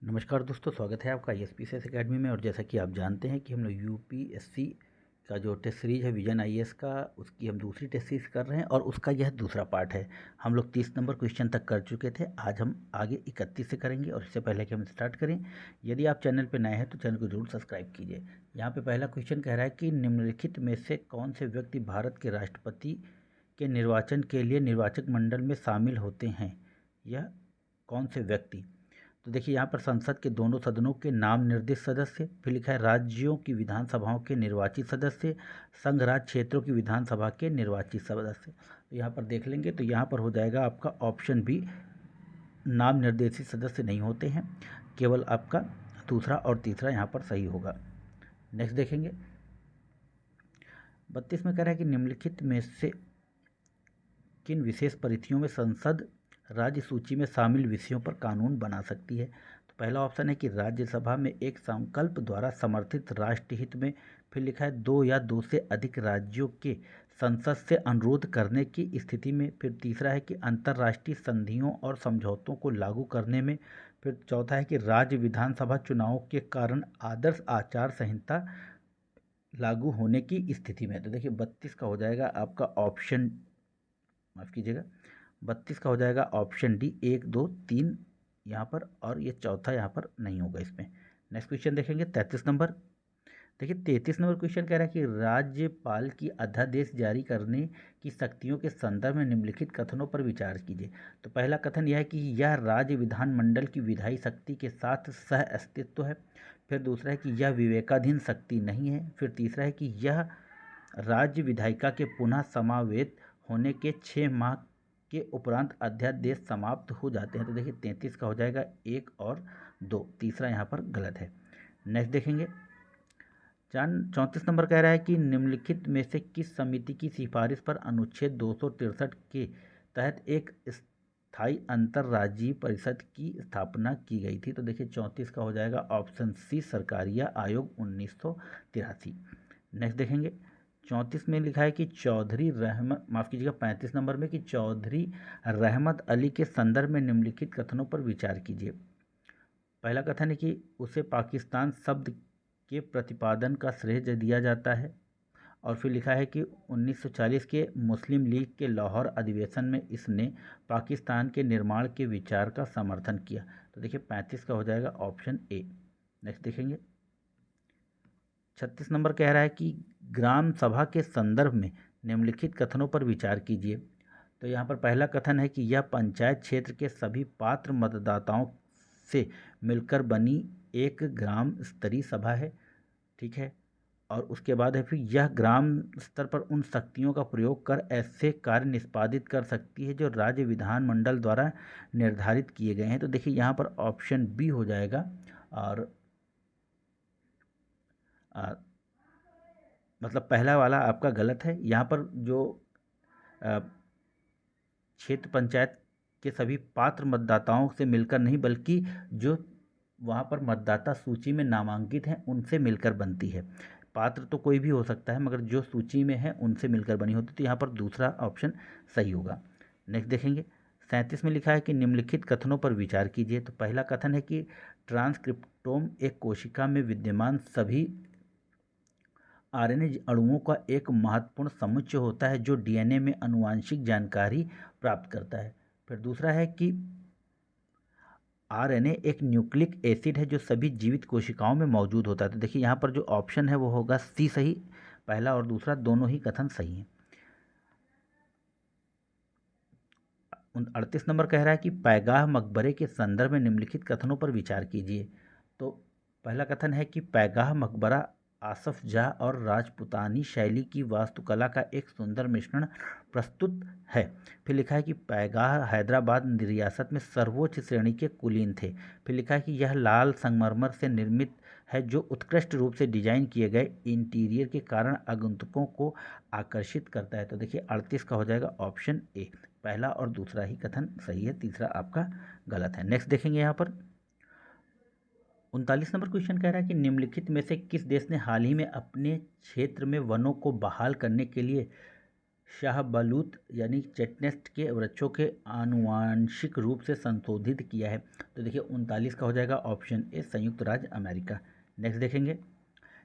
नमस्कार दोस्तों, स्वागत है आपका ISPCS एकेडमी में। और जैसा कि आप जानते हैं कि हम लोग UPSC का जो टेस्ट सीरीज़ है विजन IAS का, उसकी हम दूसरी टेस्ट सीरीज़ कर रहे हैं और उसका यह दूसरा पार्ट है। हम लोग 30 नंबर क्वेश्चन तक कर चुके थे। आज हम आगे 31 से करेंगे। और इससे पहले कि हम स्टार्ट करें, यदि आप चैनल पर नए हैं तो चैनल को जरूर सब्सक्राइब कीजिए। यहाँ पर पहला क्वेश्चन कह रहा है कि निम्नलिखित में से कौन से व्यक्ति भारत के राष्ट्रपति के निर्वाचन के लिए निर्वाचक मंडल में शामिल होते हैं? यह कौन से व्यक्ति? तो देखिए, यहाँ पर संसद के दोनों सदनों के नाम निर्दिष्ट सदस्य, फिर लिखा है राज्यों की विधानसभाओं के निर्वाचित सदस्य, संघ राज्य क्षेत्रों की विधानसभा के निर्वाचित सदस्य। तो यहाँ पर देख लेंगे तो यहाँ पर हो जाएगा आपका ऑप्शन बी, नाम निर्देशित सदस्य नहीं होते हैं, केवल आपका दूसरा और तीसरा यहाँ पर सही होगा। नेक्स्ट देखेंगे, 32 में कह रहा है कि निम्नलिखित में से किन विशेष परिस्थितियों में संसद राज्य सूची में शामिल विषयों पर कानून बना सकती है? तो पहला ऑप्शन है कि राज्यसभा में एक संकल्प द्वारा समर्थित राष्ट्रहित में, फिर लिखा है 2 या 2 से अधिक राज्यों के संसद से अनुरोध करने की स्थिति में, फिर तीसरा है कि अंतर्राष्ट्रीय संधियों और समझौतों को लागू करने में, फिर चौथा है कि राज्य विधानसभा चुनावों के कारण आदर्श आचार संहिता लागू होने की स्थिति में। तो देखिए 32 का हो जाएगा आपका ऑप्शन, माफ़ कीजिएगा, 32 का हो जाएगा ऑप्शन डी, 1 2 3 यहाँ पर, और ये चौथा यहाँ पर नहीं होगा इसमें। नेक्स्ट क्वेश्चन देखेंगे 33 नंबर। देखिए 33 नंबर क्वेश्चन कह रहा है कि राज्यपाल की अध्यादेश जारी करने की शक्तियों के संदर्भ में निम्नलिखित कथनों पर विचार कीजिए। तो पहला कथन यह है कि यह राज्य विधानमंडल की विधायी शक्ति के साथ सह अस्तित्व है। फिर दूसरा है कि यह विवेकाधीन शक्ति नहीं है। फिर तीसरा है कि यह राज्य विधायिका के पुनः समावेत होने के 6 माह के उपरांत अध्यादेश समाप्त हो जाते हैं। तो देखिए 33 का हो जाएगा 1 और 2, तीसरा यहाँ पर गलत है। नेक्स्ट देखेंगे, 34 नंबर कह रहा है कि निम्नलिखित में से किस समिति की सिफारिश पर अनुच्छेद 263 के तहत एक स्थायी अंतर्राज्यीय परिषद की स्थापना की गई थी? तो देखिए 34 का हो जाएगा ऑप्शन सी, सरकारिया आयोग 1983। नेक्स्ट देखेंगे, 34 में लिखा है कि चौधरी रहमत, माफ़ कीजिएगा 35 नंबर में, कि चौधरी रहमत अली के संदर्भ में निम्नलिखित कथनों पर विचार कीजिए। पहला कथन है कि उसे पाकिस्तान शब्द के प्रतिपादन का श्रेय दिया जाता है। और फिर लिखा है कि 1940 के मुस्लिम लीग के लाहौर अधिवेशन में इसने पाकिस्तान के निर्माण के विचार का समर्थन किया। तो देखिए 35 का हो जाएगा ऑप्शन ए। नेक्स्ट देखेंगे, 36 नंबर कह रहा है कि ग्राम सभा के संदर्भ में निम्नलिखित कथनों पर विचार कीजिए। तो यहाँ पर पहला कथन है कि यह पंचायत क्षेत्र के सभी पात्र मतदाताओं से मिलकर बनी एक ग्राम स्तरीय सभा है, ठीक है। और उसके बाद है फिर यह ग्राम स्तर पर उन शक्तियों का प्रयोग कर ऐसे कार्य निष्पादित कर सकती है जो राज्य विधानमंडल द्वारा निर्धारित किए गए हैं। तो देखिए यहाँ पर ऑप्शन बी हो जाएगा। और मतलब पहला वाला आपका गलत है। यहाँ पर जो क्षेत्र पंचायत के सभी पात्र मतदाताओं से मिलकर नहीं, बल्कि जो वहाँ पर मतदाता सूची में नामांकित हैं उनसे मिलकर बनती है। पात्र तो कोई भी हो सकता है, मगर जो सूची में है उनसे मिलकर बनी होती है। तो यहाँ पर दूसरा ऑप्शन सही होगा। नेक्स्ट देखेंगे, 37 में लिखा है कि निम्नलिखित कथनों पर विचार कीजिए। तो पहला कथन है कि ट्रांसक्रिप्टोम एक कोशिका में विद्यमान सभी आरएनए अणुओं का एक महत्वपूर्ण समुच्चय होता है जो डीएनए में आनुवांशिक जानकारी प्राप्त करता है। फिर दूसरा है कि आरएनए एक न्यूक्लिक एसिड है जो सभी जीवित कोशिकाओं में मौजूद होता है। तो देखिए यहाँ पर जो ऑप्शन है वो होगा सी सही, पहला और दूसरा दोनों ही कथन सही हैं। 38 नंबर कह रहा है कि पैगाह मकबरे के संदर्भ में निम्नलिखित कथनों पर विचार कीजिए। तो पहला कथन है कि पैगाह मकबरा आसफ जाह और राजपुतानी शैली की वास्तुकला का एक सुंदर मिश्रण प्रस्तुत है। फिर लिखा है कि पैगाह हैदराबाद रियासत में सर्वोच्च श्रेणी के कुलीन थे। फिर लिखा है कि यह लाल संगमरमर से निर्मित है जो उत्कृष्ट रूप से डिजाइन किए गए इंटीरियर के कारण आगंतुकों को आकर्षित करता है। तो देखिए 38 का हो जाएगा ऑप्शन ए, पहला और दूसरा ही कथन सही है, तीसरा आपका गलत है। नेक्स्ट देखेंगे, यहाँ पर 39 नंबर क्वेश्चन कह रहा है कि निम्नलिखित में से किस देश ने हाल ही में अपने क्षेत्र में वनों को बहाल करने के लिए शाहबलूत यानी चेस्टनट के वृक्षों के आनुवांशिक रूप से संशोधित किया है। तो देखिए 39 का हो जाएगा ऑप्शन ए संयुक्त राज्य अमेरिका। नेक्स्ट देखेंगे,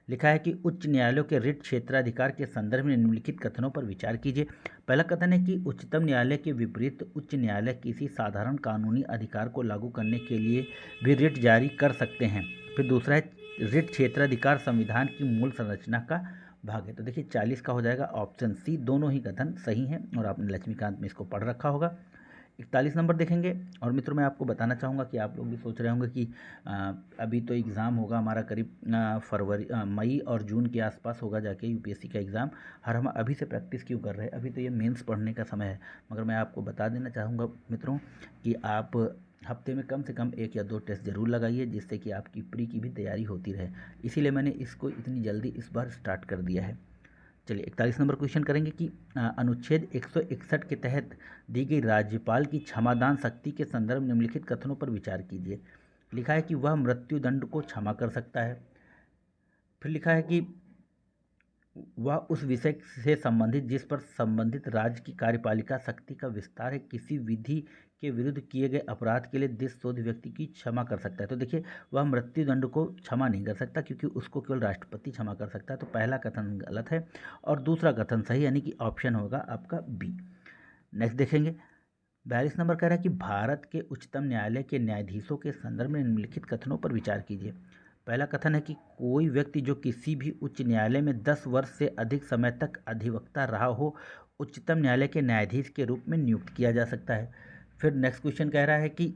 लिखा है कि उच्च न्यायालयों के रिट क्षेत्राधिकार के संदर्भ में निम्नलिखित कथनों पर विचार कीजिए। पहला कथन है कि उच्चतम न्यायालय के विपरीत उच्च न्यायालय किसी साधारण कानूनी अधिकार को लागू करने के लिए भी रिट जारी कर सकते हैं। फिर दूसरा है रिट क्षेत्राधिकार संविधान की मूल संरचना का भाग है। तो देखिए 40 का हो जाएगा ऑप्शन सी, दोनों ही कथन सही हैं और आपने लक्ष्मीकांत में इसको पढ़ रखा होगा। 41 नंबर देखेंगे। और मित्रों मैं आपको बताना चाहूँगा कि आप लोग भी सोच रहे होंगे कि अभी तो एग्ज़ाम होगा हमारा करीब मई और जून के आसपास होगा जाके यूपीएससी का एग्ज़ाम, और हम अभी से प्रैक्टिस क्यों कर रहे हैं, अभी तो ये मेंस पढ़ने का समय है। मगर मैं आपको बता देना चाहूँगा मित्रों कि आप हफ्ते में कम से कम 1 या 2 टेस्ट ज़रूर लगाइए, जिससे कि आपकी प्री की भी तैयारी होती रहे। इसीलिए मैंने इसको इतनी जल्दी इस बार स्टार्ट कर दिया है। चलिए 41 नंबर क्वेश्चन करेंगे कि अनुच्छेद 161 के तहत दी गई राज्यपाल की क्षमादान शक्ति के संदर्भ में निम्नलिखित कथनों पर विचार कीजिए। लिखा है कि वह मृत्युदंड को क्षमा कर सकता है। फिर लिखा है कि वह उस विषय से संबंधित जिस पर संबंधित राज्य की कार्यपालिका शक्ति का विस्तार है किसी विधि के विरुद्ध किए गए अपराध के लिए देशद्रोही व्यक्ति की क्षमा कर सकता है। तो देखिए वह मृत्युदंड को क्षमा नहीं कर सकता क्योंकि उसको केवल राष्ट्रपति क्षमा कर सकता है। तो पहला कथन गलत है और दूसरा कथन सही, यानी कि ऑप्शन होगा आपका बी। नेक्स्ट देखेंगे, 42 नंबर कह रहा है कि भारत के उच्चतम न्यायालय के न्यायाधीशों के संदर्भ में निम्नलिखित कथनों पर विचार कीजिए। पहला कथन है कि कोई व्यक्ति जो किसी भी उच्च न्यायालय में 10 वर्ष से अधिक समय तक अधिवक्ता रहा हो उच्चतम न्यायालय के न्यायाधीश के रूप में नियुक्त किया जा सकता है। फिर नेक्स्ट क्वेश्चन कह रहा है कि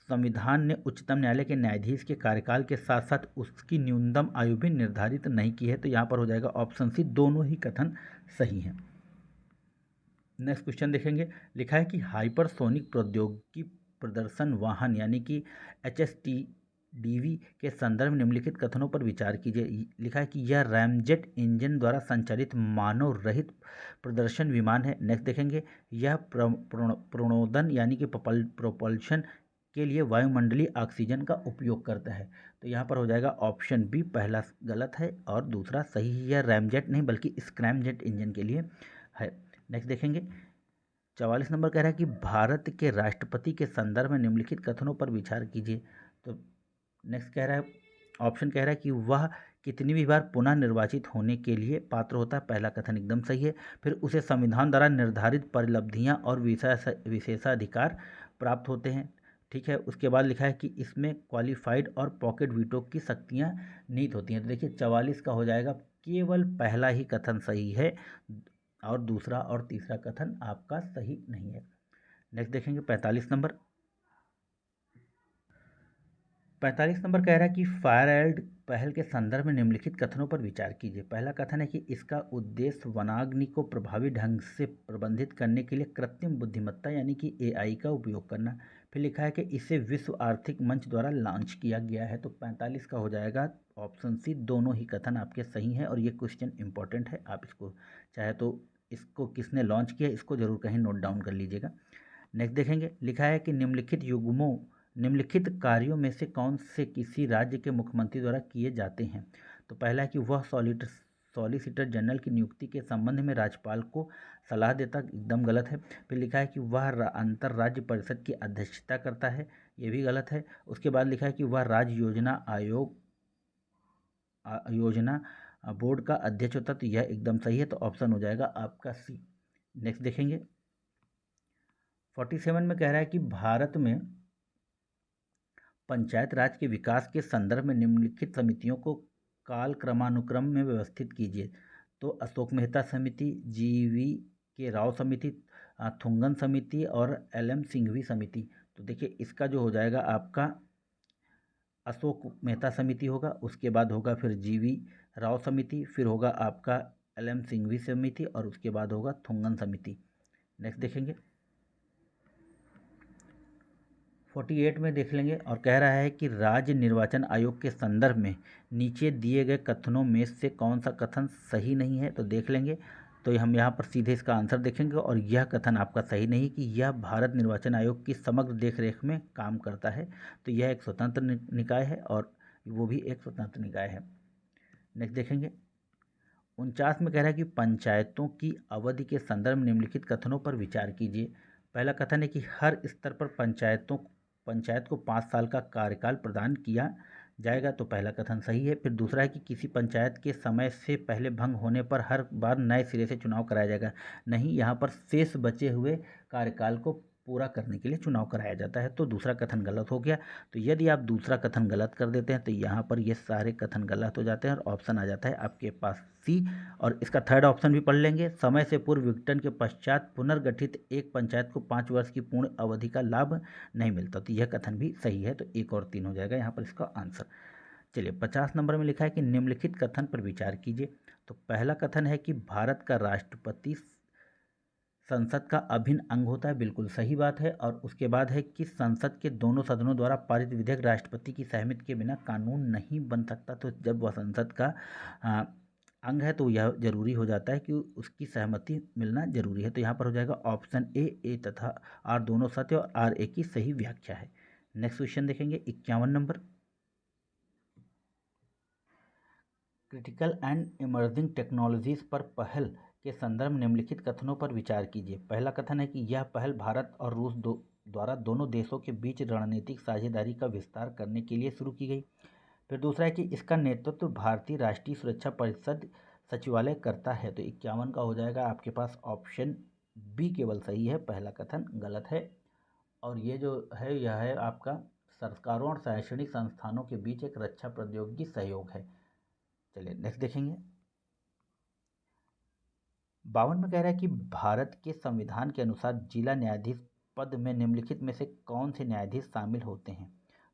संविधान ने उच्चतम न्यायालय के न्यायाधीश के कार्यकाल के साथ साथ उसकी न्यूनतम आयु भी निर्धारित नहीं की है। तो यहाँ पर हो जाएगा ऑप्शन सी, दोनों ही कथन सही हैं। नेक्स्ट क्वेश्चन देखेंगे, लिखा है कि हाइपरसोनिक प्रौद्योगिकी प्रदर्शन वाहन यानी कि HSTDV के संदर्भ में निम्नलिखित कथनों पर विचार कीजिए। लिखा है कि यह रैमजेट इंजन द्वारा संचालित मानव रहित प्रदर्शन विमान है। नेक्स्ट देखेंगे, यह प्रणोदन यानी कि प्रोपल्शन के लिए वायुमंडलीय ऑक्सीजन का उपयोग करता है। तो यहाँ पर हो जाएगा ऑप्शन बी, पहला गलत है और दूसरा सही है। यह रैमजेट नहीं बल्कि स्क्रैमजेट इंजन के लिए है। नेक्स्ट देखेंगे, 44 नंबर कह रहा है कि भारत के राष्ट्रपति के संदर्भ में निम्नलिखित कथनों पर विचार कीजिए। तो नेक्स्ट कह रहा है, ऑप्शन कह रहा है कि वह कितनी भी बार पुनः निर्वाचित होने के लिए पात्र होता है। पहला कथन एकदम सही है। फिर उसे संविधान द्वारा निर्धारित परिलब्धियां और विशेषाधिकार प्राप्त होते हैं। ठीक है, उसके बाद लिखा है कि इसमें क्वालिफाइड और पॉकेट वीटो की शक्तियां निहित होती हैं। तो देखिए 44 का हो जाएगा केवल पहला ही कथन सही है और दूसरा और तीसरा कथन आपका सही नहीं है। नेक्स्ट देखेंगे 45 नंबर। 45 नंबर कह रहा है कि फायर एल्ड पहल के संदर्भ में निम्नलिखित कथनों पर विचार कीजिए। पहला कथन है कि इसका उद्देश्य वनाग्नि को प्रभावी ढंग से प्रबंधित करने के लिए कृत्रिम बुद्धिमत्ता यानी कि AI का उपयोग करना। फिर लिखा है कि इसे विश्व आर्थिक मंच द्वारा लॉन्च किया गया है। तो 45 का हो जाएगा ऑप्शन सी, दोनों ही कथन आपके सही हैं और ये क्वेश्चन इंपॉर्टेंट है। आप इसको चाहे तो इसको किसने लॉन्च किया इसको जरूर कहीं नोट डाउन कर लीजिएगा। नेक्स्ट देखेंगे, लिखा है कि निम्नलिखित कार्यों में से कौन से किसी राज्य के मुख्यमंत्री द्वारा किए जाते हैं। तो पहला है कि वह सॉलिसिटर जनरल की नियुक्ति के संबंध में राज्यपाल को सलाह देता, एकदम गलत है। फिर लिखा है कि वह अंतर राज्य परिषद की अध्यक्षता करता है, ये भी गलत है। उसके बाद लिखा है कि वह राज्य योजना बोर्ड का अध्यक्ष होता, तो यह एकदम सही है। तो ऑप्शन हो जाएगा आपका सी। नेक्स्ट देखेंगे 47 में कह रहा है कि भारत में पंचायत राज के विकास के संदर्भ में निम्नलिखित समितियों को काल क्रमानुक्रम में व्यवस्थित कीजिए। तो अशोक मेहता समिति, GV राव समिति, थुंगन समिति और LM सिंघवी समिति। तो देखिए इसका जो हो जाएगा आपका अशोक मेहता समिति होगा, उसके बाद होगा फिर GV राव समिति, फिर होगा आपका LM सिंघवी समिति और उसके बाद होगा थुंगन समिति। नेक्स्ट देखेंगे 48 में देख लेंगे और कह रहा है कि राज्य निर्वाचन आयोग के संदर्भ में नीचे दिए गए कथनों में से कौन सा कथन सही नहीं है। तो देख लेंगे, तो हम यहाँ पर सीधे इसका आंसर देखेंगे और यह कथन आपका सही नहीं कि यह भारत निर्वाचन आयोग की समग्र देखरेख में काम करता है। तो यह एक स्वतंत्र निकाय है और वो भी एक स्वतंत्र निकाय है। नेक्स्ट देखेंगे 49 में कह रहा है कि पंचायतों की अवधि के संदर्भ में निम्नलिखित कथनों पर विचार कीजिए। पहला कथन है कि हर स्तर पर पंचायत को 5 साल का कार्यकाल प्रदान किया जाएगा, तो पहला कथन सही है। फिर दूसरा है कि किसी पंचायत के समय से पहले भंग होने पर हर बार नए सिरे से चुनाव कराया जाएगा। नहीं, यहाँ पर शेष बचे हुए कार्यकाल को पूरा करने के लिए चुनाव कराया जाता है, तो दूसरा कथन गलत हो गया। तो यदि आप दूसरा कथन गलत कर देते हैं तो यहाँ पर ये सारे कथन गलत हो जाते हैं और ऑप्शन आ जाता है आपके पास सी। और इसका थर्ड ऑप्शन भी पढ़ लेंगे। समय से पूर्व विघटन के पश्चात पुनर्गठित एक पंचायत को 5 वर्ष की पूर्ण अवधि का लाभ नहीं मिलता, तो यह कथन भी सही है। तो 1 और 3 हो जाएगा यहाँ पर इसका आंसर। चलिए, 50 नंबर में लिखा है कि निम्नलिखित कथन पर विचार कीजिए। तो पहला कथन है कि भारत का राष्ट्रपति संसद का अभिन्न अंग होता है, बिल्कुल सही बात है। और उसके बाद है कि संसद के दोनों सदनों द्वारा पारित विधेयक राष्ट्रपति की सहमति के बिना कानून नहीं बन सकता। तो जब वह संसद का अंग है तो यह जरूरी हो जाता है कि उसकी सहमति मिलना जरूरी है। तो यहाँ पर हो जाएगा ऑप्शन ए तथा आर दोनों सत्य और आर ए की सही व्याख्या है। नेक्स्ट क्वेश्चन देखेंगे 51 number. Critical and emerging technologies पर पहल के संदर्भ में निम्नलिखित कथनों पर विचार कीजिए। पहला कथन है कि यह पहल भारत और रूस द्वारा दोनों देशों के बीच रणनीतिक साझेदारी का विस्तार करने के लिए शुरू की गई। फिर दूसरा है कि इसका नेतृत्व भारतीय राष्ट्रीय सुरक्षा परिषद सचिवालय करता है। तो 51 का हो जाएगा आपके पास ऑप्शन बी केवल सही है, पहला कथन गलत है। और ये जो है यह है आपका सरकारों और शैक्षणिक संस्थानों के बीच एक रक्षा प्रौद्योगिकी सहयोग है। चलिए नेक्स्ट देखेंगे। 52 में कह रहा है कि भारत के संविधान के अनुसार जिला न्यायाधीश पद में निम्नलिखित में से कौन से न्यायाधीश शामिल होते हैं।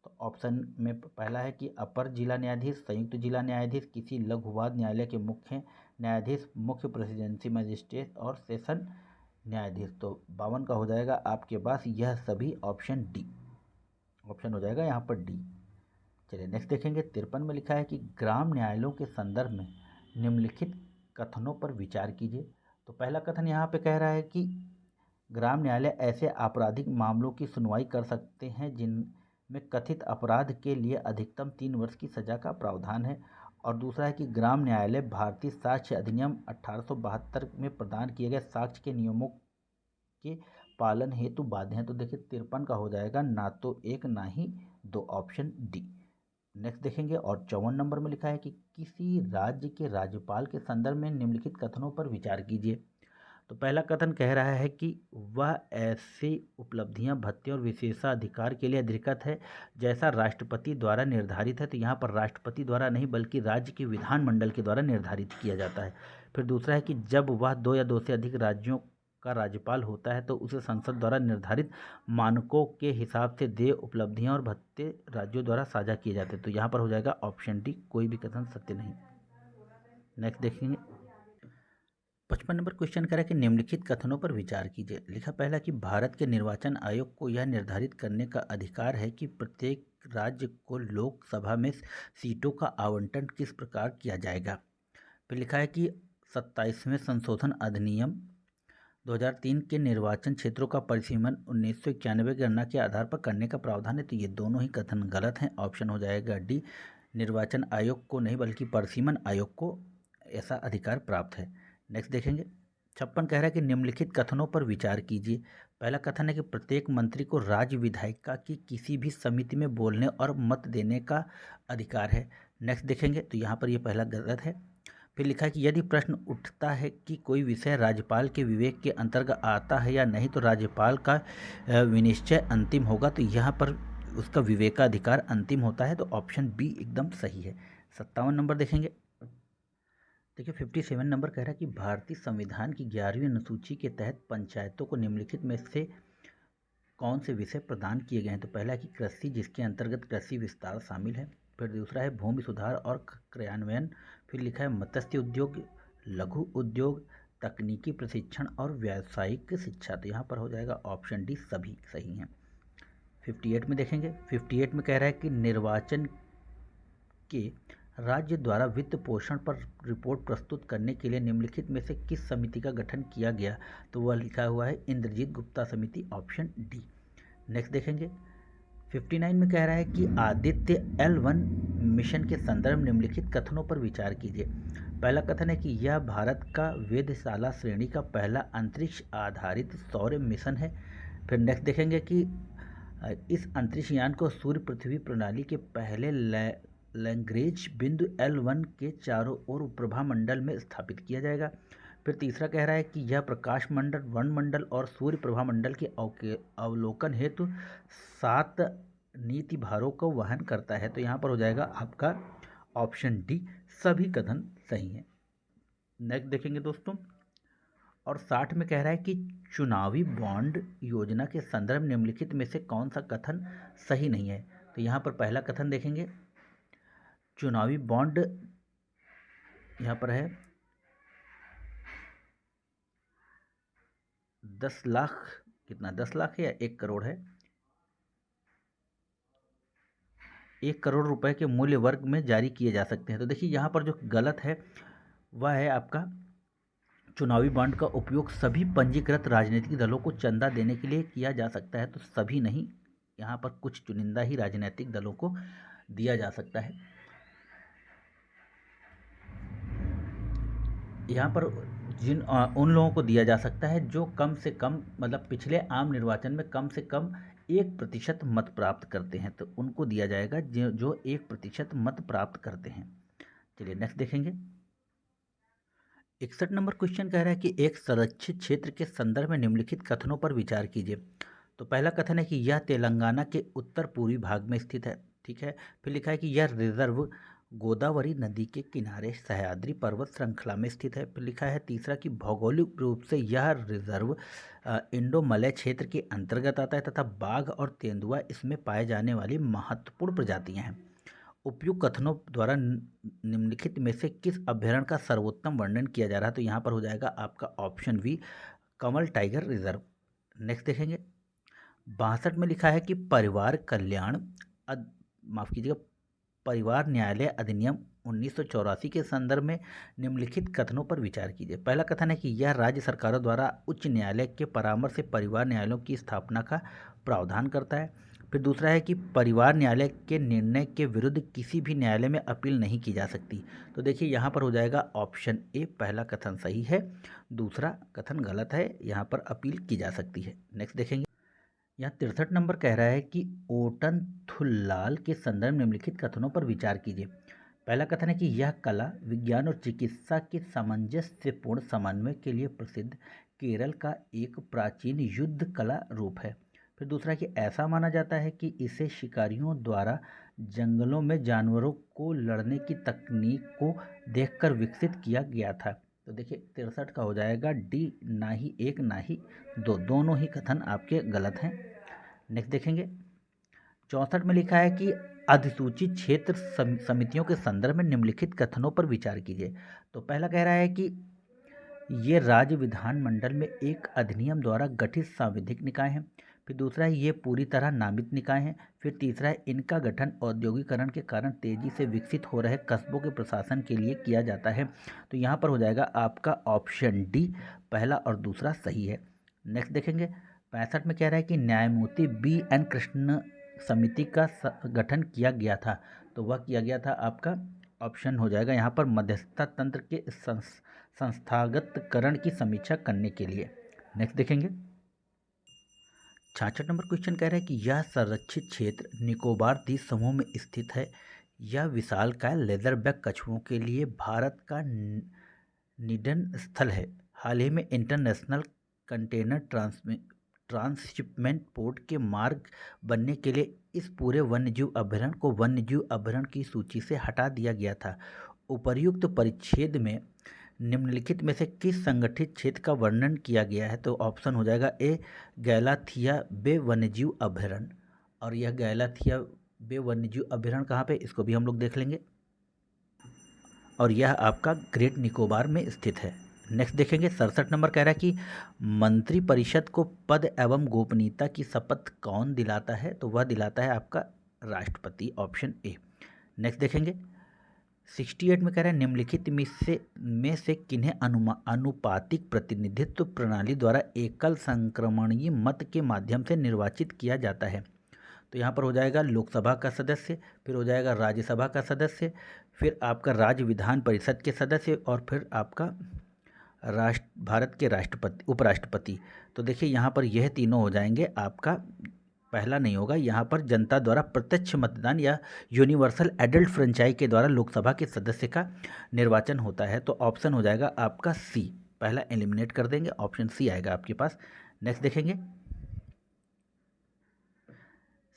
तो ऑप्शन में पहला है कि अपर जिला न्यायाधीश, संयुक्त जिला न्यायाधीश, किसी लघुवाद न्यायालय के मुख्य न्यायाधीश, मुख्य प्रेसिडेंसी मजिस्ट्रेट और सेशन न्यायाधीश। तो 52 का हो जाएगा आपके पास यह सभी ऑप्शन डी, ऑप्शन हो जाएगा यहाँ पर डी। चलिए नेक्स्ट देखेंगे। 53 में लिखा है कि ग्राम न्यायालयों के संदर्भ में निम्नलिखित कथनों पर विचार कीजिए। तो पहला कथन यहाँ पे कह रहा है कि ग्राम न्यायालय ऐसे आपराधिक मामलों की सुनवाई कर सकते हैं जिनमें कथित अपराध के लिए अधिकतम 3 वर्ष की सजा का प्रावधान है। और दूसरा है कि ग्राम न्यायालय भारतीय साक्ष्य अधिनियम 1872 में प्रदान किए गए साक्ष्य के नियमों के पालन हेतु बाध्य हैं। तो देखिए 53 का हो जाएगा ना तो 1 ना ही 2, ऑप्शन डी। नेक्स्ट देखेंगे। और 54 नंबर में लिखा है कि किसी राज्य के राज्यपाल के संदर्भ में निम्नलिखित कथनों पर विचार कीजिए। तो पहला कथन कह रहा है कि वह ऐसी उपलब्धियां, भत्ते और विशेषाधिकार के लिए अधिकृत है जैसा राष्ट्रपति द्वारा निर्धारित है। तो यहाँ पर राष्ट्रपति द्वारा नहीं बल्कि राज्य के विधानमंडल के द्वारा निर्धारित किया जाता है। फिर दूसरा है कि जब वह 2 या 2 से अधिक राज्यों का राज्यपाल होता है तो उसे संसद द्वारा निर्धारित मानकों के हिसाब से देय उपलब्धियां और भत्ते राज्यों द्वारा साझा किए जाते हैं। तो यहाँ पर हो जाएगा ऑप्शन डी, कोई भी कथन सत्य नहीं। नेक्स्ट देखेंगे। 55 नंबर क्वेश्चन कह रहा है कि निम्नलिखित कथनों पर विचार कीजिए। लिखा पहला कि भारत के निर्वाचन आयोग को यह निर्धारित करने का अधिकार है कि प्रत्येक राज्य को लोकसभा में सीटों का आवंटन किस प्रकार किया जाएगा। फिर लिखा है कि 27वें संशोधन अधिनियम 2003 के निर्वाचन क्षेत्रों का परिसीमन 1991 की गणना के आधार पर करने का प्रावधान है। तो ये दोनों ही कथन गलत हैं, ऑप्शन हो जाएगा डी, निर्वाचन आयोग को नहीं बल्कि परिसीमन आयोग को ऐसा अधिकार प्राप्त है। नेक्स्ट देखेंगे। 56 कह रहा है कि निम्नलिखित कथनों पर विचार कीजिए। पहला कथन है कि प्रत्येक मंत्री को राज्य विधायिका की किसी भी समिति में बोलने और मत देने का अधिकार है। नेक्स्ट देखेंगे। तो यहाँ पर ये पहला गलत है। फिर लिखा है कि यदि प्रश्न उठता है कि कोई विषय राज्यपाल के विवेक के अंतर्गत आता है या नहीं तो राज्यपाल का विनिश्चय अंतिम होगा। तो यहाँ पर उसका विवेकाधिकार अंतिम होता है। तो ऑप्शन बी एकदम सही है। 57 नंबर देखेंगे। देखिए 57 नंबर कह रहा है कि भारतीय संविधान की 11वीं अनुसूची के तहत पंचायतों को निम्नलिखित में से कौन से विषय प्रदान किए गए हैं। तो पहला है कि कृषि, जिसके अंतर्गत कृषि विस्तार शामिल है। फिर दूसरा है भूमि सुधार और क्रियान्वयन। फिर लिखा है मत्स्य उद्योग, लघु उद्योग, तकनीकी प्रशिक्षण और व्यावसायिक शिक्षा। तो यहाँ पर हो जाएगा ऑप्शन डी, सभी सही हैं। 58 में देखेंगे। 58 में कह रहा है कि निर्वाचन के राज्य द्वारा वित्त पोषण पर रिपोर्ट प्रस्तुत करने के लिए निम्नलिखित में से किस समिति का गठन किया गया। तो वह लिखा हुआ है इंद्रजीत गुप्ता समिति, ऑप्शन डी। नेक्स्ट देखेंगे। 59 में कह रहा है कि आदित्य L1 मिशन के संदर्भ निम्नलिखित कथनों पर विचार कीजिए। पहला कथन है कि यह भारत का वेधशाला श्रेणी का पहला अंतरिक्ष आधारित सौर मिशन है। फिर नेक्स्ट देखेंगे कि इस अंतरिक्ष यान को सूर्य पृथ्वी प्रणाली के पहले लैग्रेंज बिंदु L1 के चारों ओर प्रभामंडल में स्थापित किया जाएगा। फिर तीसरा कह रहा है कि यह प्रकाश मंडल, वर्णमंडल और सूर्य प्रभामंडल के अवलोकन हेतु 7 नीति भारों को वहन करता है। तो यहाँ पर हो जाएगा आपका ऑप्शन डी, सभी कथन सही हैं। नेक्स्ट देखेंगे दोस्तों, और 60 में कह रहा है कि चुनावी बॉन्ड योजना के संदर्भ निम्नलिखित में से कौन सा कथन सही नहीं है। तो यहाँ पर पहला कथन देखेंगे, चुनावी बॉन्ड यहाँ पर है 10 लाख, कितना 10 लाख है या 1 करोड़ है, 1 करोड़ रुपए के मूल्य वर्ग में जारी किए जा सकते हैं। तो देखिए यहाँ पर जो गलत है वह है आपका चुनावी बॉन्ड का उपयोग सभी पंजीकृत राजनीतिक दलों को चंदा देने के लिए किया जा सकता है। तो सभी नहीं, यहाँ पर कुछ चुनिंदा ही राजनीतिक दलों को दिया जा सकता है। यहाँ पर उन लोगों को दिया जा सकता है जो कम से कम, मतलब पिछले आम निर्वाचन में कम से कम 1% मत प्राप्त करते हैं, तो उनको दिया जाएगा जो 1% मत प्राप्त करते हैं। चलिए नेक्स्ट देखेंगे। 61 नंबर क्वेश्चन कह रहा है कि एक संरक्षित क्षेत्र के संदर्भ में निम्नलिखित कथनों पर विचार कीजिए। तो पहला कथन है कि यह तेलंगाना के उत्तर पूर्वी भाग में स्थित है, ठीक है। फिर लिखा है कि यह रिजर्व गोदावरी नदी के किनारे सह्याद्री पर्वत श्रृंखला में स्थित है। फिर लिखा है तीसरा कि भौगोलिक रूप से यह रिजर्व इंडो मलय क्षेत्र के अंतर्गत आता है तथा बाघ और तेंदुआ इसमें पाए जाने वाली महत्वपूर्ण प्रजातियां हैं। उपयुक्त कथनों द्वारा निम्नलिखित में से किस अभ्यारण्य का सर्वोत्तम वर्णन किया जा रहा है। तो यहाँ पर हो जाएगा आपका ऑप्शन बी, कमल टाइगर रिजर्व। नेक्स्ट देखेंगे। 62 में लिखा है कि परिवार कल्याण माफ कीजिएगा परिवार न्यायालय अधिनियम 1984 के संदर्भ में निम्नलिखित कथनों पर विचार कीजिए। पहला कथन है कि यह राज्य सरकारों द्वारा उच्च न्यायालय के परामर्श से परिवार न्यायालयों की स्थापना का प्रावधान करता है। फिर दूसरा है कि परिवार न्यायालय के निर्णय के विरुद्ध किसी भी न्यायालय में अपील नहीं की जा सकती। तो देखिए यहाँ पर हो जाएगा ऑप्शन ए, पहला कथन सही है, दूसरा कथन गलत है, यहाँ पर अपील की जा सकती है। नेक्स्ट देखेंगे। यहाँ 63 नंबर कह रहा है कि ओटनथुल्लाल के संदर्भ निम्नलिखित कथनों पर विचार कीजिए। पहला कथन है कि यह कला, विज्ञान और चिकित्सा के सामंजस्यपूर्ण समन्वय के लिए प्रसिद्ध केरल का एक प्राचीन युद्ध कला रूप है। फिर दूसरा कि ऐसा माना जाता है कि इसे शिकारियों द्वारा जंगलों में जानवरों को लड़ने की तकनीक को देखकर विकसित किया गया था। तो देखिए 63 का हो जाएगा डी, ना ही 1 ना ही 2, दोनों ही कथन आपके गलत हैं। नेक्स्ट देखेंगे। 64 में लिखा है कि अधिसूचित क्षेत्र समितियों के संदर्भ में निम्नलिखित कथनों पर विचार कीजिए। तो पहला कह रहा है कि ये राज्य विधानमंडल में एक अधिनियम द्वारा गठित सांविधिक निकाय हैं। फिर दूसरा है ये पूरी तरह नामित निकाय हैं। फिर तीसरा है इनका गठन औद्योगिकरण के कारण तेजी से विकसित हो रहे कस्बों के प्रशासन के लिए किया जाता है। तो यहाँ पर हो जाएगा आपका ऑप्शन डी, पहला और दूसरा सही है। नेक्स्ट देखेंगे। 65 में कह रहा है कि न्यायमूर्ति BN कृष्ण समिति का गठन किया गया था। तो वह किया गया था आपका ऑप्शन हो जाएगा यहाँ पर मध्यस्थता तंत्र के संस्थागतकरण की समीक्षा करने के लिए। नेक्स्ट देखेंगे। 66 नंबर क्वेश्चन कह रहा है कि यह संरक्षित क्षेत्र निकोबार द्वीप समूह में स्थित है। यह विशालकाय लेदरबैक कछुओं के लिए भारत का निडन स्थल है। हाल ही में इंटरनेशनल कंटेनर ट्रांसशिपमेंट पोर्ट के मार्ग बनने के लिए इस पूरे वन्यजीव अभयारण्य को वन्यजीव अभयारण्य की सूची से हटा दिया गया था। उपर्युक्त परिच्छेद में निम्नलिखित में से किस संगठित क्षेत्र का वर्णन किया गया है। तो ऑप्शन हो जाएगा ए, गैलाथिया बे वन्यजीव अभयारण्य। और यह गैलाथिया बे वन्यजीव अभयारण्य कहाँ पे, इसको भी हम लोग देख लेंगे। और यह आपका ग्रेट निकोबार में स्थित है। नेक्स्ट देखेंगे। 67 नंबर कह रहा है कि मंत्रिपरिषद को पद एवं गोपनीयता की शपथ कौन दिलाता है। तो वह दिलाता है आपका राष्ट्रपति, ऑप्शन ए। नेक्स्ट देखेंगे। 68 में कह रहा है निम्नलिखित में से किन्हें अनुपातिक प्रतिनिधित्व प्रणाली द्वारा एकल संक्रमणीय मत के माध्यम से निर्वाचित किया जाता है। तो यहाँ पर हो जाएगा लोकसभा का सदस्य, फिर हो जाएगा राज्यसभा का सदस्य, फिर आपका राज्य विधान परिषद के सदस्य और फिर आपका भारत के राष्ट्रपति उपराष्ट्रपति। तो देखिए यहाँ पर यह तीनों हो जाएंगे, आपका पहला नहीं होगा। यहाँ पर जनता द्वारा प्रत्यक्ष मतदान या यूनिवर्सल एडल्ट फ्रेंचाइज के द्वारा लोकसभा के सदस्य का निर्वाचन होता है। तो ऑप्शन हो जाएगा आपका सी, पहला एलिमिनेट कर देंगे, ऑप्शन सी आएगा आपके पास। नेक्स्ट देखेंगे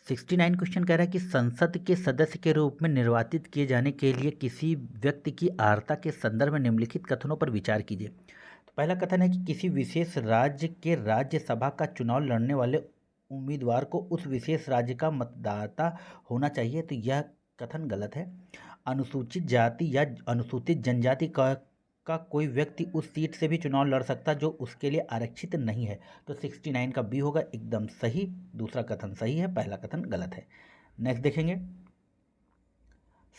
69 क्वेश्चन कह रहा है कि संसद के सदस्य के रूप में निर्वाचित किए जाने के लिए किसी व्यक्ति की अर्हता के संदर्भ में निम्नलिखित कथनों पर विचार कीजिए। तो पहला कथन है कि किसी विशेष राज्य के राज्यसभा का चुनाव लड़ने वाले उम्मीदवार को उस विशेष राज्य का मतदाता होना चाहिए। तो यह कथन गलत है। अनुसूचित जाति या अनुसूचित जनजाति का कोई व्यक्ति उस सीट से भी चुनाव लड़ सकता जो उसके लिए आरक्षित नहीं है। तो 69 का बी होगा एकदम सही, दूसरा कथन सही है, पहला कथन गलत है। नेक्स्ट देखेंगे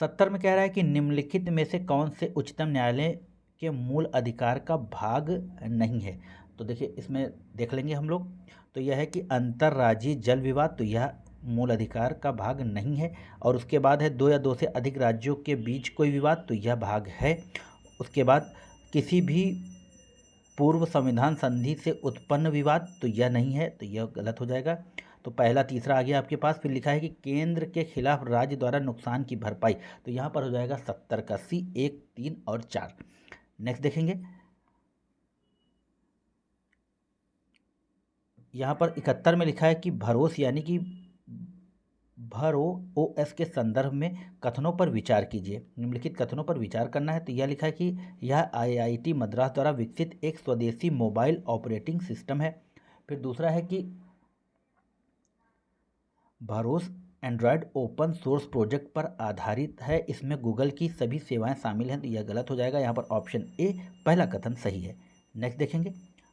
70 में कह रहा है कि निम्नलिखित में से कौन से उच्चतम न्यायालय के मूल अधिकार का भाग नहीं है। तो देखिए इसमें देख लेंगे हम लोग। तो यह है कि अंतर्राज्यीय जल विवाद, तो यह मूल अधिकार का भाग नहीं है। और उसके बाद है 2 या 2 से अधिक राज्यों के बीच कोई विवाद, तो यह भाग है। उसके बाद किसी भी पूर्व संविधान संधि से उत्पन्न विवाद, तो यह नहीं है, तो यह गलत हो जाएगा। तो पहला तीसरा आ गया आपके पास। फिर लिखा है कि केंद्र के खिलाफ राज्य द्वारा नुकसान की भरपाई, तो यहाँ पर हो जाएगा 70 का सी, 1, 3 और 4। नेक्स्ट देखेंगे यहाँ पर 71 में लिखा है कि भरोस यानी कि भरोस के संदर्भ में कथनों पर विचार कीजिए। निम्नलिखित कथनों पर विचार करना है। तो यह लिखा है कि यह IIT मद्रास द्वारा विकसित एक स्वदेशी मोबाइल ऑपरेटिंग सिस्टम है। फिर दूसरा है कि भरोस एंड्रॉयड ओपन सोर्स प्रोजेक्ट पर आधारित है, इसमें गूगल की सभी सेवाएं शामिल हैं। तो यह गलत हो जाएगा। यहाँ पर ऑप्शन ए पहला कथन सही है। नेक्स्ट देखेंगे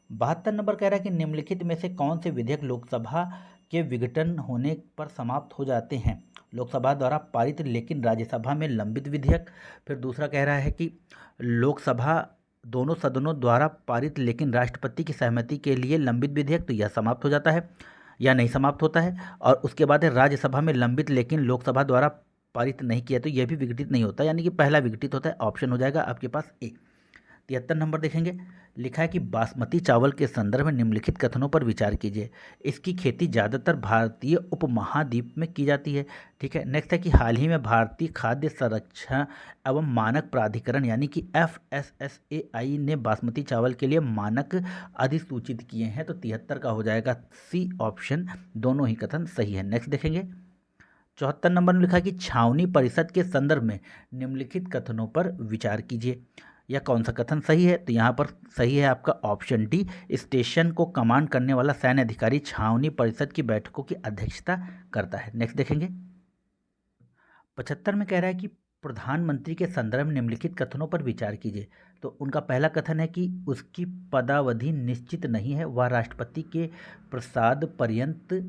72 नंबर कह रहा है कि निम्नलिखित में से कौन से विधेयक लोकसभा के विघटन होने पर समाप्त हो जाते हैं। लोकसभा द्वारा पारित लेकिन राज्यसभा में लंबित विधेयक। फिर दूसरा कह रहा है कि लोकसभा दोनों सदनों द्वारा पारित लेकिन राष्ट्रपति की सहमति के लिए लंबित विधेयक, तो यह समाप्त हो जाता है या नहीं समाप्त होता है। और उसके बाद है राज्यसभा में लंबित लेकिन लोकसभा द्वारा पारित नहीं किया, तो यह भी विघटित नहीं होता, यानी कि पहला विघटित होता है। ऑप्शन हो जाएगा आपके पास ए। 73 नंबर देखेंगे लिखा है कि बासमती चावल के संदर्भ में निम्नलिखित कथनों पर विचार कीजिए। इसकी खेती ज़्यादातर भारतीय उपमहाद्वीप में की जाती है। ठीक है। नेक्स्ट है कि हाल ही में भारतीय खाद्य संरक्षण एवं मानक प्राधिकरण यानी कि FSSAI ने बासमती चावल के लिए मानक अधिसूचित किए हैं। तो 73 का हो जाएगा सी ऑप्शन, दोनों ही कथन सही है। नेक्स्ट देखेंगे 74 नंबर में लिखा है कि छावनी परिषद के संदर्भ में निम्नलिखित कथनों पर विचार कीजिए। यह कौन सा कथन सही है। तो यहाँ पर सही है आपका ऑप्शन डी, स्टेशन को कमांड करने वाला सैन्य अधिकारी छावनी परिषद की बैठकों की अध्यक्षता करता है। नेक्स्ट देखेंगे 75 में कह रहा है कि प्रधानमंत्री के संदर्भ में निम्नलिखित कथनों पर विचार कीजिए। तो उनका पहला कथन है कि उसकी पदावधि निश्चित नहीं है, वह राष्ट्रपति के प्रसाद पर्यंत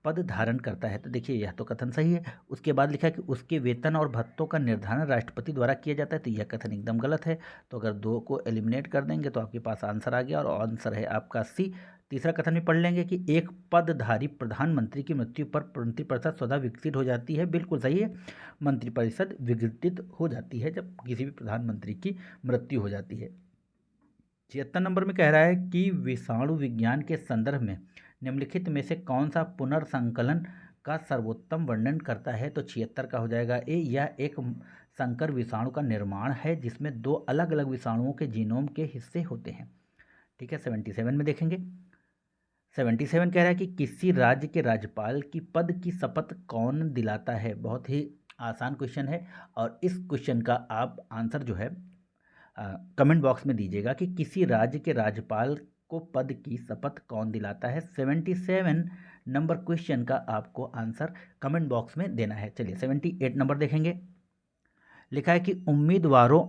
पद धारण करता है। तो देखिए यह तो कथन सही है। उसके बाद लिखा है कि उसके वेतन और भत्तों का निर्धारण राष्ट्रपति द्वारा किया जाता है। तो यह कथन एकदम गलत है। तो अगर 2 को एलिमिनेट कर देंगे तो आपके पास आंसर आ गया और आंसर है आपका सी। तीसरा कथन भी पढ़ लेंगे कि एक पदधारी प्रधानमंत्री की मृत्यु पर मंत्रिपरिषद स्वतः विकसित हो जाती है। बिल्कुल सही है, मंत्रिपरिषद विघटित हो जाती है जब किसी भी प्रधानमंत्री की मृत्यु हो जाती है। 76 नंबर में कह रहा है कि विषाणु विज्ञान के संदर्भ में निम्नलिखित में से कौन सा पुनर्संकलन का सर्वोत्तम वर्णन करता है। तो 76 का हो जाएगा ए। यह एक संकर विषाणु का निर्माण है जिसमें 2 अलग अलग विषाणुओं के जीनोम के हिस्से होते हैं। ठीक है। 77 में देखेंगे 77 कह रहा है कि किसी राज्य के राज्यपाल की पद की शपथ कौन दिलाता है। बहुत ही आसान क्वेश्चन है और इस क्वेश्चन का आप आंसर जो है कमेंट बॉक्स में दीजिएगा कि किसी राज्य के राज्यपाल को पद की शपथ कौन दिलाता है। 77 नंबर क्वेश्चन का आपको आंसर कमेंट बॉक्स में देना है। चलिए 78 नंबर देखेंगे। लिखा है कि उम्मीदवारों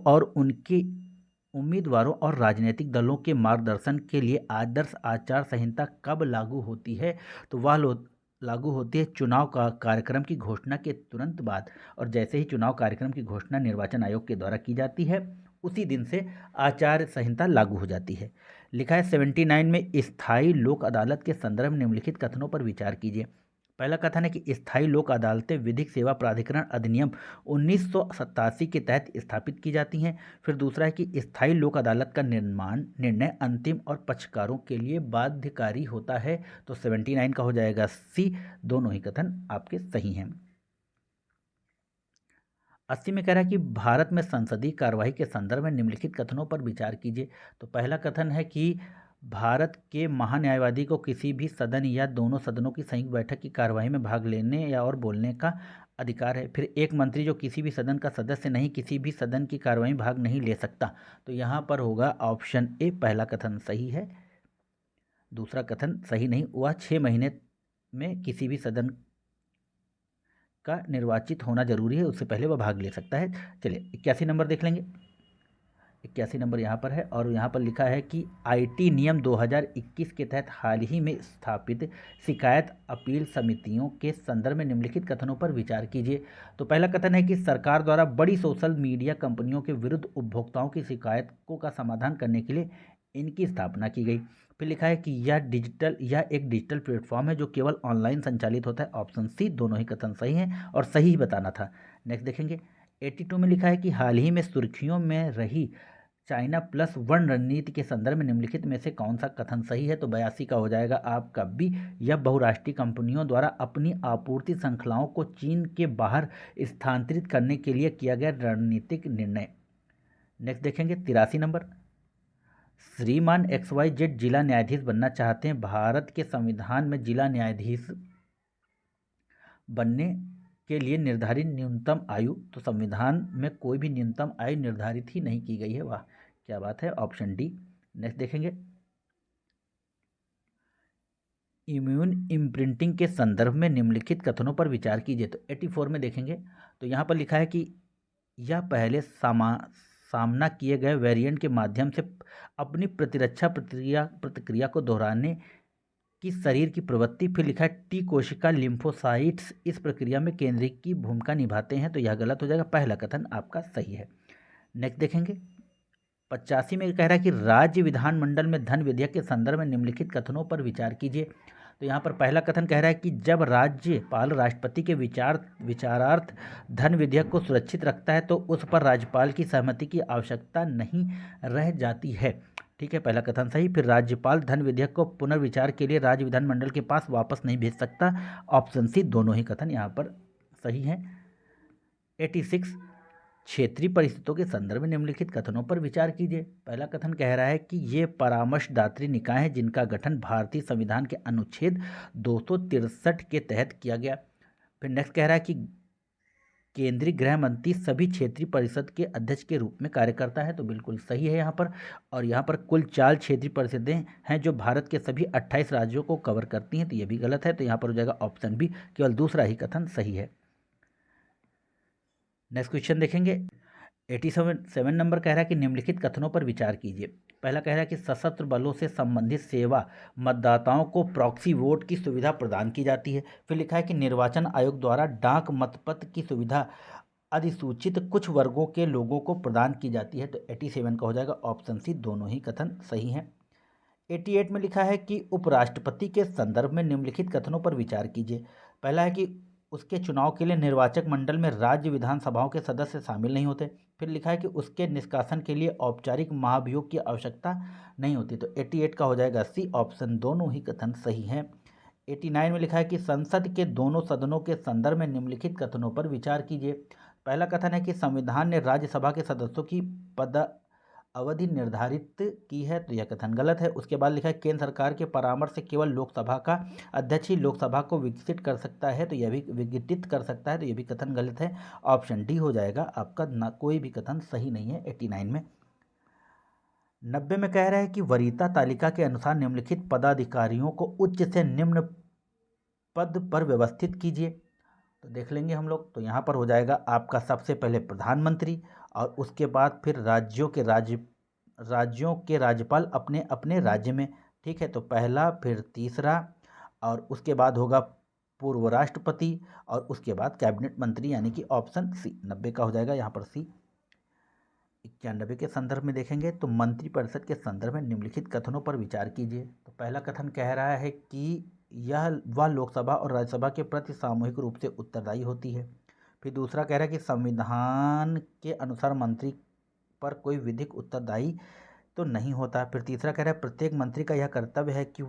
और राजनीतिक दलों के मार्गदर्शन के लिए आदर्श आचार संहिता कब लागू होती है। तो वह लागू होती है चुनाव का कार्यक्रम की घोषणा के तुरंत बाद, और जैसे ही चुनाव कार्यक्रम की घोषणा निर्वाचन आयोग के द्वारा की जाती है उसी दिन से आचार संहिता लागू हो जाती है। लिखा है 79 में स्थायी लोक अदालत के संदर्भ में निम्नलिखित कथनों पर विचार कीजिए। पहला कथन है कि स्थायी लोक अदालतें विधिक सेवा प्राधिकरण अधिनियम 1987 के तहत स्थापित की जाती हैं। फिर दूसरा है कि स्थायी लोक अदालत का निर्णय अंतिम और पक्षकारों के लिए बाध्यकारी होता है। तो 79 का हो जाएगा सी। दोनों ही कथन आपके सही हैं। 80 में कह रहा है कि भारत में संसदीय कार्यवाही के संदर्भ में निम्नलिखित कथनों पर विचार कीजिए। तो पहला कथन है कि भारत के महान्यायवादी को किसी भी सदन या दोनों सदनों की संयुक्त बैठक की कार्यवाही में भाग लेने या और बोलने का अधिकार है। फिर एक मंत्री जो किसी भी सदन का सदस्य नहीं, किसी भी सदन की कार्यवाही में भाग नहीं ले सकता। तो यहाँ पर होगा ऑप्शन ए, पहला कथन सही है। दूसरा कथन सही नहीं, वह 6 महीने में किसी भी सदन का निर्वाचित होना जरूरी है, उससे पहले वह भाग ले सकता है। चलिए 81 नंबर देख लेंगे। 81 नंबर यहाँ पर है और यहाँ पर लिखा है कि आईटी नियम 2021 के तहत हाल ही में स्थापित शिकायत अपील समितियों के संदर्भ में निम्नलिखित कथनों पर विचार कीजिए। तो पहला कथन है कि सरकार द्वारा बड़ी सोशल मीडिया कंपनियों के विरुद्ध उपभोक्ताओं की शिकायतों का समाधान करने के लिए इनकी स्थापना की गई। फिर लिखा है कि यह एक डिजिटल प्लेटफॉर्म है जो केवल ऑनलाइन संचालित होता है। Option C. दोनों ही कथन सही हैं और सही ही बताना था। नेक्स्ट देखेंगे। 82 में लिखा है कि हाल ही में सुर्खियों में रही चाइना +1 रणनीति के संदर्भ में निम्नलिखित में से कौन सा कथन सही है। तो 82 का हो जाएगा आपका बी। यह बहुराष्ट्रीय कंपनियों द्वारा अपनी आपूर्ति श्रृंखलाओं को चीन के बाहर स्थानांतरित करने के लिए किया गया रणनीतिक निर्णय। नेक्स्ट देखेंगे 83 नंबर। श्रीमान XYZ जिला न्यायाधीश बनना चाहते हैं। भारत के संविधान में जिला न्यायाधीश बनने के लिए निर्धारित न्यूनतम आयु, तो संविधान में कोई भी न्यूनतम आयु निर्धारित ही नहीं की गई है। वाह क्या बात है, ऑप्शन डी। नेक्स्ट देखेंगे। इम्यून इम्प्रिंटिंग के संदर्भ में निम्नलिखित कथनों पर विचार कीजिए। तो 84 में देखेंगे तो यहाँ पर लिखा है कि यह पहले सामना किए गए वेरिएंट के माध्यम से अपनी प्रतिरक्षा प्रतिक्रिया को दोहराने की शरीर की प्रवृत्ति। फिर लिखा है टी कोशिका लिम्फोसाइट्स इस प्रक्रिया में केंद्रीय की भूमिका निभाते हैं। तो यह गलत हो जाएगा, पहला कथन आपका सही है। नेक्स्ट देखेंगे। 85 में कह रहा है कि राज्य विधानमंडल में धन विधेयक के संदर्भ में निम्नलिखित कथनों पर विचार कीजिए। तो यहाँ पर पहला कथन कह रहा है कि जब राज्यपाल राष्ट्रपति के विचारार्थ धन विधेयक को सुरक्षित रखता है तो उस पर राज्यपाल की सहमति की आवश्यकता नहीं रह जाती है। ठीक है, पहला कथन सही। फिर राज्यपाल धन विधेयक को पुनर्विचार के लिए राज्य विधानमंडल के पास वापस नहीं भेज सकता। Option C. दोनों ही कथन यहाँ पर सही हैं। 86 क्षेत्रीय परिस्थितियों के संदर्भ में निम्नलिखित कथनों पर विचार कीजिए। पहला कथन कह रहा है कि ये परामर्शदात्री निकाय हैं जिनका गठन भारतीय संविधान के अनुच्छेद 263 के तहत किया गया। फिर नेक्स्ट कह रहा है कि केंद्रीय गृह मंत्री सभी क्षेत्रीय परिषद के अध्यक्ष के रूप में कार्य करता है। तो बिल्कुल सही है यहाँ पर। और यहाँ पर कुल 4 क्षेत्रीय परिषदें हैं जो भारत के सभी 28 राज्यों को कवर करती हैं। तो ये भी गलत है, तो यहाँ पर हो जाएगा ऑप्शन बी, केवल दूसरा ही कथन सही है। नेक्स्ट क्वेश्चन देखेंगे। 87 नंबर कह रहा है कि निम्नलिखित कथनों पर विचार कीजिए। पहला कह रहा है कि सशस्त्र बलों से संबंधित सेवा मतदाताओं को प्रॉक्सी वोट की सुविधा प्रदान की जाती है। फिर लिखा है कि निर्वाचन आयोग द्वारा डाक मतपत्र की सुविधा अधिसूचित कुछ वर्गों के लोगों को प्रदान की जाती है। तो 87 का हो जाएगा ऑप्शन सी। दोनों ही कथन सही हैं। 88 में लिखा है कि उपराष्ट्रपति के संदर्भ में निम्नलिखित कथनों पर विचार कीजिए। पहला है कि उसके चुनाव के लिए निर्वाचक मंडल में राज्य विधानसभाओं के सदस्य शामिल नहीं होते। फिर लिखा है कि उसके निष्कासन के लिए औपचारिक महाभियोग की आवश्यकता नहीं होती। तो 88 का हो जाएगा सी। ऑप्शन दोनों ही कथन सही हैं। 89 में लिखा है कि संसद के दोनों सदनों के संदर्भ में निम्नलिखित कथनों पर विचार कीजिए। पहला कथन है कि संविधान ने राज्यसभा के सदस्यों की पद अवधि निर्धारित की है। तो यह कथन गलत है। उसके बाद लिखा है केंद्र सरकार के परामर्श से केवल लोकसभा का अध्यक्ष ही लोकसभा को विकसित कर सकता है। तो यह भी विघटित कर सकता है। तो यह भी कथन गलत है। ऑप्शन डी हो जाएगा आपका। ना कोई भी कथन सही नहीं है 89 में। 90 में कह रहा है कि वरीयता तालिका के अनुसार निम्नलिखित पदाधिकारियों को उच्च से निम्न पद पर व्यवस्थित कीजिए। तो देख लेंगे हम लोग। तो यहाँ पर हो जाएगा आपका सबसे पहले प्रधानमंत्री और उसके बाद फिर राज्यों के राज्यपाल अपने अपने राज्य में। ठीक है, तो पहला फिर तीसरा और उसके बाद होगा पूर्व राष्ट्रपति और उसके बाद कैबिनेट मंत्री, यानी कि ऑप्शन सी। 90 का हो जाएगा यहाँ पर सी। 91 के संदर्भ में देखेंगे तो मंत्रिपरिषद के संदर्भ में निम्नलिखित कथनों पर विचार कीजिए। तो पहला कथन कह रहा है कि यह वह लोकसभा और राज्यसभा के प्रति सामूहिक रूप से उत्तरदायी होती है। फिर दूसरा कह रहा है कि संविधान के अनुसार मंत्री पर कोई विधिक उत्तरदायी तो नहीं होता। फिर तीसरा कह रहा है प्रत्येक मंत्री का यह कर्तव्य है कि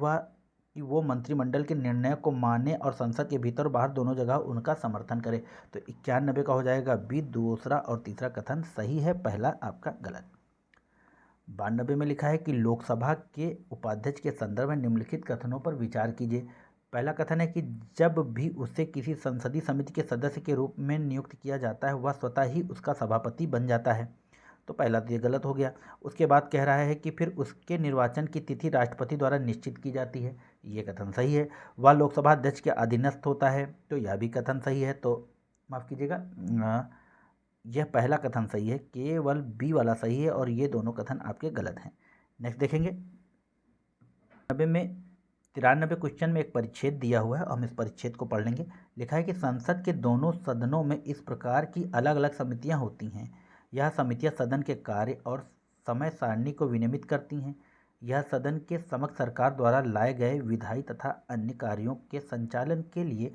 वो मंत्रिमंडल के निर्णय को माने और संसद के भीतर और बाहर दोनों जगह उनका समर्थन करे। तो 91 का हो जाएगा बी, दूसरा और तीसरा कथन सही है, पहला आपका गलत। 92 में लिखा है कि लोकसभा के उपाध्यक्ष के संदर्भ में निम्नलिखित कथनों पर विचार कीजिए। पहला कथन है कि जब भी उसे किसी संसदीय समिति के सदस्य के रूप में नियुक्त किया जाता है वह स्वतः ही उसका सभापति बन जाता है। तो पहला तो ये गलत हो गया। उसके बाद कह रहा है कि फिर उसके निर्वाचन की तिथि राष्ट्रपति द्वारा निश्चित की जाती है, ये कथन सही है। वह लोकसभा अध्यक्ष के अधीनस्थ होता है, तो यह भी कथन सही है। तो माफ़ कीजिएगा, यह पहला कथन सही है, केवल बी वाला सही है और ये दोनों कथन आपके गलत हैं। नेक्स्ट देखेंगे 93 क्वेश्चन में एक परिच्छेद दिया हुआ है, हम इस परिच्छेद को पढ़ लेंगे। लिखा है कि संसद के दोनों सदनों में इस प्रकार की अलग अलग समितियां होती हैं। यह समितियां सदन के कार्य और समय सारणी को विनियमित करती हैं। यह सदन के समक्ष सरकार द्वारा लाए गए विधायी तथा अन्य कार्यों के संचालन के लिए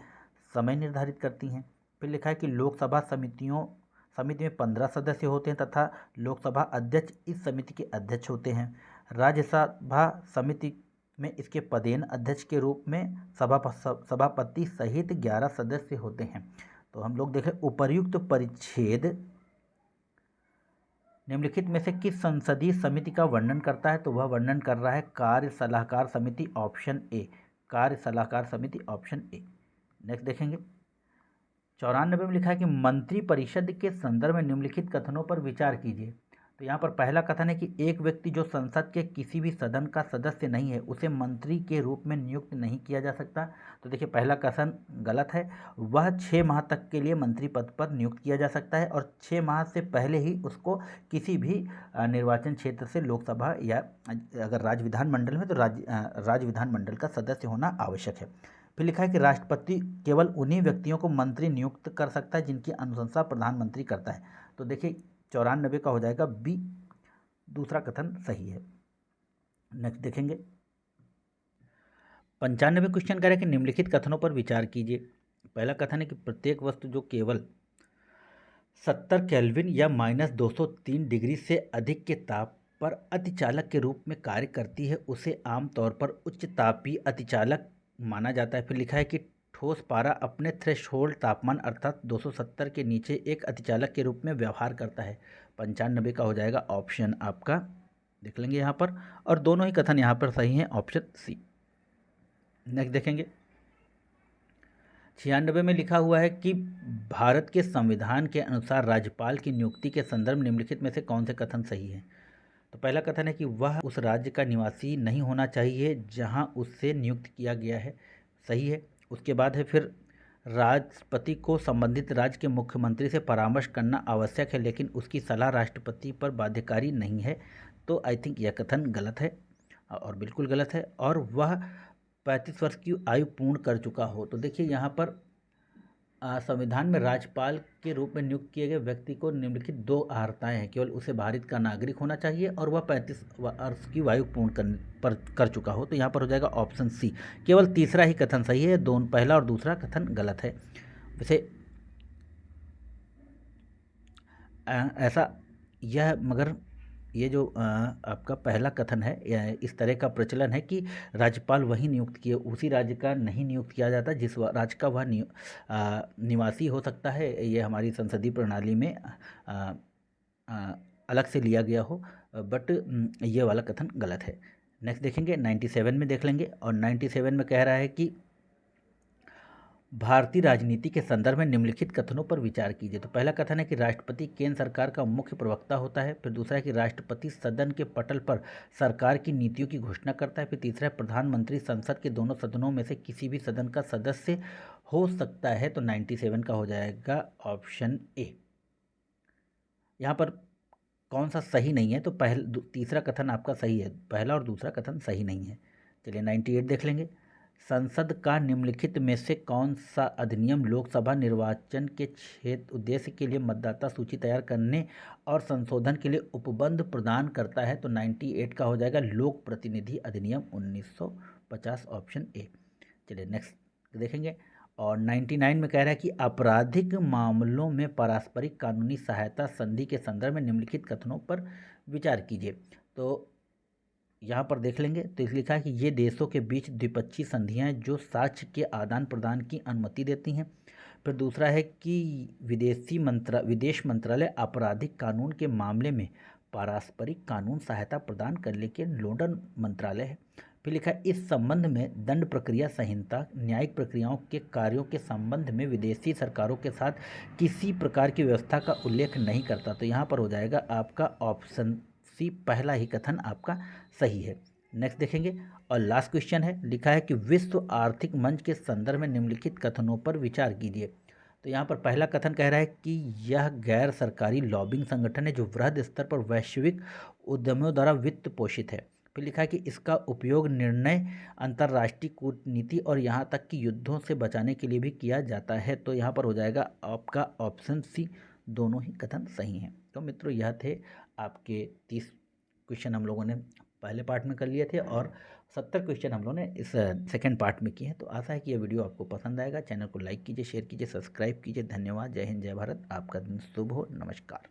समय निर्धारित करती हैं। फिर लिखा है कि लोकसभा समिति में 15 सदस्य होते हैं तथा लोकसभा अध्यक्ष इस समिति के अध्यक्ष होते हैं। राज्यसभा समिति में इसके पदेन अध्यक्ष के रूप में सभापति सहित 11 सदस्य होते हैं। तो हम लोग देखें उपर्युक्त परिच्छेद निम्नलिखित में से किस संसदीय समिति का वर्णन करता है? तो वह वर्णन कर रहा है कार्य सलाहकार समिति, ऑप्शन ए, कार्य सलाहकार समिति, ऑप्शन ए। नेक्स्ट देखेंगे 94 में लिखा है कि मंत्रिपरिषद के संदर्भ में निम्नलिखित कथनों पर विचार कीजिए। तो यहाँ पर पहला कथन है कि एक व्यक्ति जो संसद के किसी भी सदन का सदस्य नहीं है उसे मंत्री के रूप में नियुक्त नहीं किया जा सकता। तो देखिए पहला कथन गलत है। वह 6 माह तक के लिए मंत्री पद पर नियुक्त किया जा सकता है और 6 माह से पहले ही उसको किसी भी निर्वाचन क्षेत्र से लोकसभा या अगर राज्य विधानमंडल में तो राज्य विधानमंडल का सदस्य होना आवश्यक है। फिर लिखा है कि राष्ट्रपति केवल उन्हीं व्यक्तियों को मंत्री नियुक्त कर सकता है जिनकी अनुशंसा प्रधानमंत्री करता है। तो देखिए 94 का हो जाएगा बी, दूसरा कथन सही है। नेक्स्ट देखेंगे 95 क्वेश्चन कह रहा है कि निम्नलिखित कथनों पर विचार कीजिए। पहला कथन है कि प्रत्येक वस्तु जो केवल 70 केल्विन या -203 डिग्री से अधिक के ताप पर अतिचालक के रूप में कार्य करती है उसे आमतौर पर उच्च तापीय अतिचालक माना जाता है। फिर लिखा है कि ठोस पारा अपने थ्रेशोल्ड तापमान अर्थात 270 के नीचे एक अतिचालक के रूप में व्यवहार करता है। 95 का हो जाएगा ऑप्शन आपका, देख लेंगे यहाँ पर, और दोनों ही कथन यहाँ पर सही हैं, ऑप्शन सी। नेक्स्ट देखेंगे 96 में लिखा हुआ है कि भारत के संविधान के अनुसार राज्यपाल की नियुक्ति के संदर्भ निम्नलिखित में से कौन से कथन सही है? तो पहला कथन है कि वह उस राज्य का निवासी नहीं होना चाहिए जहां उससे नियुक्त किया गया है, सही है। उसके बाद है फिर राष्ट्रपति को संबंधित राज्य के मुख्यमंत्री से परामर्श करना आवश्यक है लेकिन उसकी सलाह राष्ट्रपति पर बाध्यकारी नहीं है। तो आई थिंक यह कथन गलत है और बिल्कुल गलत है। और वह 35 वर्ष की आयु पूर्ण कर चुका हो। तो देखिए यहाँ पर संविधान में राज्यपाल के रूप में नियुक्त किए गए व्यक्ति को निम्नलिखित 2 अर्हताएं हैं। केवल उसे भारत का नागरिक होना चाहिए और वह 35 वर्ष की आयु पूर्ण कर चुका हो। तो यहाँ पर हो जाएगा ऑप्शन सी, केवल तीसरा ही कथन सही है, दोनों पहला और दूसरा कथन गलत है। वैसे ऐसा यह मगर ये जो आपका पहला कथन है इस तरह का प्रचलन है कि राज्यपाल वही नियुक्त किए, उसी राज्य का नहीं नियुक्त किया जाता जिस राज्य का वह निवासी हो सकता है। ये हमारी संसदीय प्रणाली में अलग से लिया गया हो, बट ये वाला कथन गलत है। नेक्स्ट देखेंगे 97 में देख लेंगे, और 97 में कह रहा है कि भारतीय राजनीति के संदर्भ में निम्नलिखित कथनों पर विचार कीजिए। तो पहला कथन है कि राष्ट्रपति केंद्र सरकार का मुख्य प्रवक्ता होता है। फिर दूसरा है कि राष्ट्रपति सदन के पटल पर सरकार की नीतियों की घोषणा करता है। फिर तीसरा है प्रधानमंत्री संसद के दोनों सदनों में से किसी भी सदन का सदस्य हो सकता है। तो 97 का हो जाएगा ऑप्शन ए। यहाँ पर कौन सा सही नहीं है? तो तीसरा कथन आपका सही है, पहला और दूसरा कथन सही नहीं है। चलिए 98 देख लेंगे। संसद का निम्नलिखित में से कौन सा अधिनियम लोकसभा निर्वाचन के क्षेत्र उद्देश्य के लिए मतदाता सूची तैयार करने और संशोधन के लिए उपबंध प्रदान करता है? तो 98 का हो जाएगा लोक प्रतिनिधि अधिनियम 1950, ऑप्शन ए। चलिए नेक्स्ट देखेंगे। और 99 में कह रहा है कि आपराधिक मामलों में पारस्परिक कानूनी सहायता संधि के संदर्भ में निम्नलिखित कथनों पर विचार कीजिए। तो यहाँ पर देख लेंगे तो इस लिखा है कि ये देशों के बीच द्विपक्षीय संधियाँ हैं जो साक्ष्य के आदान प्रदान की अनुमति देती हैं। फिर दूसरा है कि विदेश मंत्रालय आपराधिक कानून के मामले में पारस्परिक कानून सहायता प्रदान करने के नोडल मंत्रालय है। फिर लिखा है इस संबंध में दंड प्रक्रिया संहिता न्यायिक प्रक्रियाओं के कार्यों के संबंध में विदेशी सरकारों के साथ किसी प्रकार की व्यवस्था का उल्लेख नहीं करता। तो यहाँ पर हो जाएगा आपका ऑप्शन सी, पहला ही कथन आपका सही है। नेक्स्ट देखेंगे और लास्ट क्वेश्चन है, लिखा है कि विश्व आर्थिक मंच के संदर्भ में निम्नलिखित कथनों पर विचार कीजिए। तो यहाँ पर पहला कथन कह रहा है कि यह गैर सरकारी लॉबिंग संगठन है जो वृहद स्तर पर वैश्विक उद्यमियों द्वारा वित्त पोषित है। फिर लिखा है कि इसका उपयोग निर्णय अंतर्राष्ट्रीय कूटनीति और यहाँ तक कि युद्धों से बचाने के लिए भी किया जाता है। तो यहाँ पर हो जाएगा आपका ऑप्शन सी, दोनों ही कथन सही हैं। तो मित्रों यह थे आपके 30 क्वेश्चन हम लोगों ने पहले पार्ट में कर लिए थे और 70 क्वेश्चन हम लोगों ने इस सेकंड पार्ट में किए हैं। तो आशा है कि यह वीडियो आपको पसंद आएगा। चैनल को लाइक कीजिए, शेयर कीजिए, सब्सक्राइब कीजिए। धन्यवाद। जय हिंद, जय भारत। आपका दिन शुभ हो। नमस्कार।